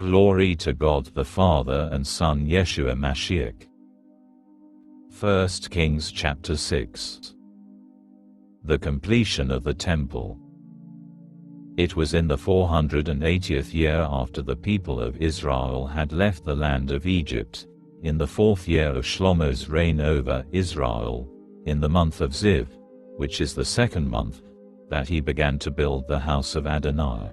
Glory to God the Father and Son Yeshua Mashiach. 1 Kings chapter 6. The completion of the temple. It was in the 480th year after the people of Israel had left the land of Egypt, in the 4th year of Shlomo's reign over Israel, in the month of Ziv, which is the 2nd month, that he began to build the house of Adonai.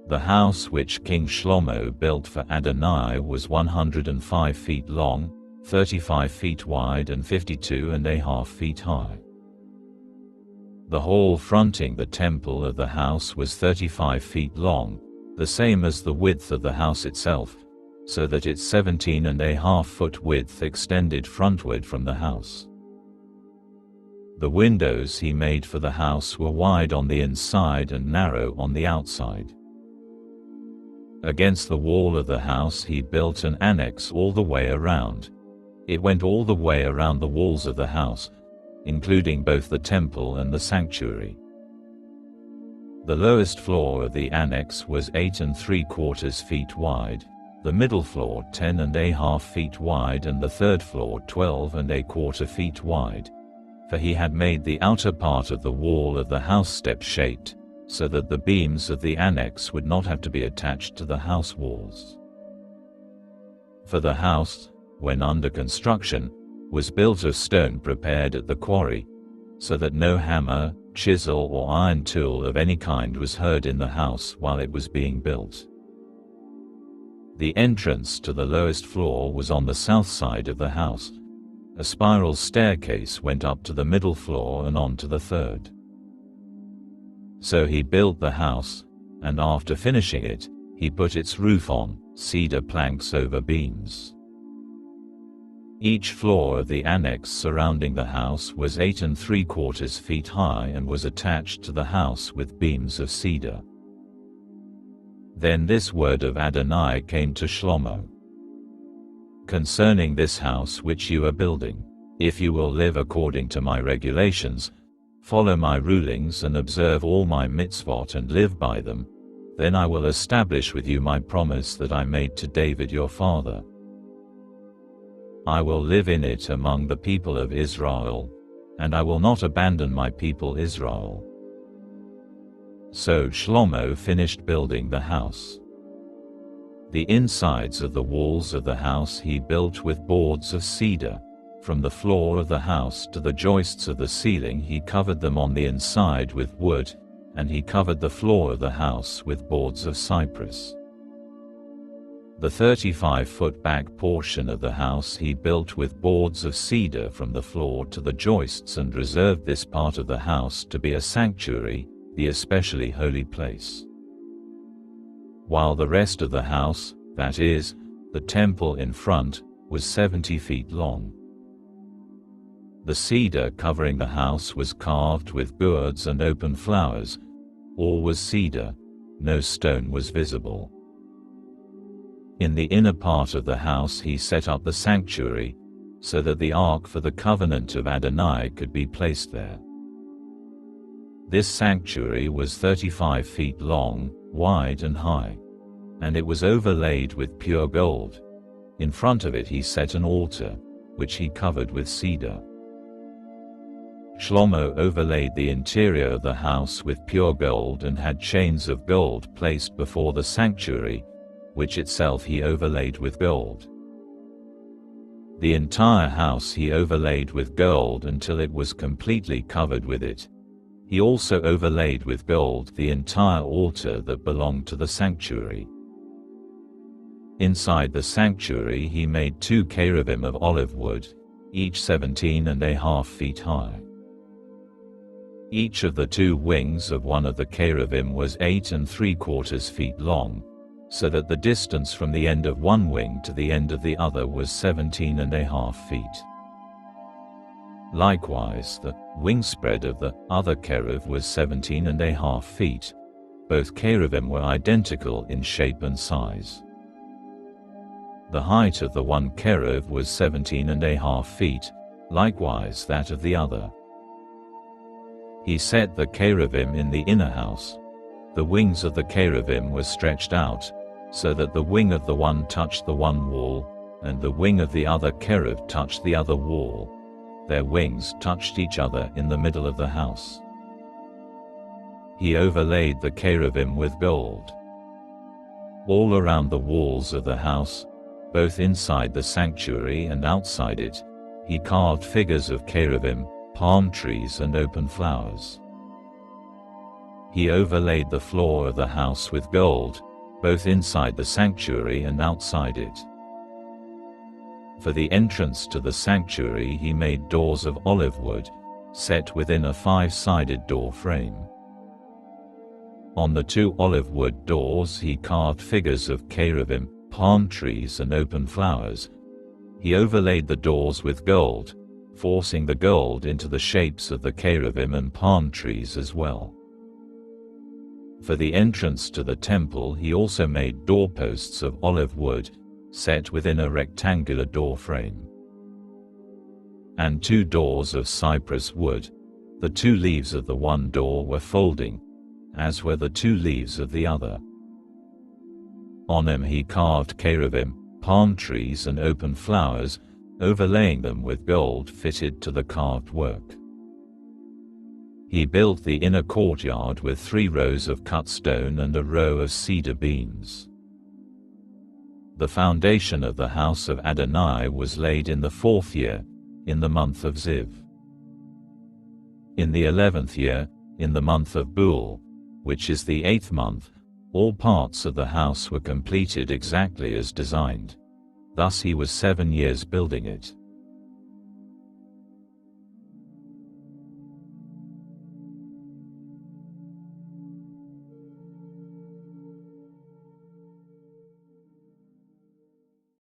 The house which King Shlomo built for Adonai was 105 feet long, 35 feet wide and 52.5 feet high. The hall fronting the temple of the house was 35 feet long, the same as the width of the house itself, so that its 17.5-foot width extended frontward from the house. The windows he made for the house were wide on the inside and narrow on the outside. Against the wall of the house he built an annex all the way around. It went all the way around the walls of the house, including both the temple and the sanctuary. The lowest floor of the annex was 8 3/4 feet wide, the middle floor 10.5 feet wide and the third floor 12.25 feet wide, for he had made the outer part of the wall of the house step-shaped, so that the beams of the annex would not have to be attached to the house walls. For the house, when under construction, was built of stone prepared at the quarry, so that no hammer, chisel or iron tool of any kind was heard in the house while it was being built. The entrance to the lowest floor was on the south side of the house. A spiral staircase went up to the middle floor and on to the third. So he built the house, and after finishing it, he put its roof on, cedar planks over beams. Each floor of the annex surrounding the house was 8 3/4 feet high and was attached to the house with beams of cedar. Then this word of Adonai came to Shlomo. Concerning this house which you are building, if you will live according to my regulations, follow my rulings and observe all my mitzvot and live by them, then I will establish with you my promise that I made to David your father. I will live in it among the people of Israel, and I will not abandon my people Israel. So Shlomo finished building the house. The insides of the walls of the house he built with boards of cedar. From the floor of the house to the joists of the ceiling he covered them on the inside with wood, and he covered the floor of the house with boards of cypress. The 35-foot back portion of the house he built with boards of cedar from the floor to the joists and reserved this part of the house to be a sanctuary, the especially holy place. While the rest of the house, that is, the temple in front, was 70 feet long. The cedar covering the house was carved with gourds and open flowers. All was cedar, no stone was visible. In the inner part of the house he set up the sanctuary, so that the ark for the covenant of Adonai could be placed there. This sanctuary was 35 feet long, wide and high, and it was overlaid with pure gold. In front of it he set an altar, which he covered with cedar. Shlomo overlaid the interior of the house with pure gold and had chains of gold placed before the sanctuary, which itself he overlaid with gold. The entire house he overlaid with gold until it was completely covered with it. He also overlaid with gold the entire altar that belonged to the sanctuary. Inside the sanctuary he made 2 cherubim of olive wood, each 17.5 feet high. Each of the 2 wings of one of the cherubim was 8 3/4 feet long, so that the distance from the end of one wing to the end of the other was 17.5 feet. Likewise, the wingspread of the other cherub was 17.5 feet. Both cherubim were identical in shape and size. The height of the one cherub was 17.5 feet, likewise that of the other. He set the cherubim in the inner house. The wings of the cherubim were stretched out, so that the wing of the one touched the one wall, and the wing of the other cherub touched the other wall. Their wings touched each other in the middle of the house. He overlaid the cherubim with gold. All around the walls of the house, both inside the sanctuary and outside it, he carved figures of cherubim, palm trees and open flowers. He overlaid the floor of the house with gold, both inside the sanctuary and outside it. For the entrance to the sanctuary he made doors of olive wood, set within a 5-sided door frame. On the 2 olive wood doors he carved figures of cherubim, palm trees and open flowers. He overlaid the doors with gold, forcing the gold into the shapes of the cherubim and palm trees as well. For the entrance to the temple he also made doorposts of olive wood, set within a rectangular door frame. And 2 doors of cypress wood. The 2 leaves of the one door were folding, as were the 2 leaves of the other. On them he carved cherubim, palm trees and open flowers, overlaying them with gold fitted to the carved work. He built the inner courtyard with 3 rows of cut stone and a row of cedar beams. The foundation of the house of Adonai was laid in the 4th year, in the month of Ziv. In the 11th year, in the month of Bul, which is the 8th month, all parts of the house were completed exactly as designed. Thus he was 7 years building it.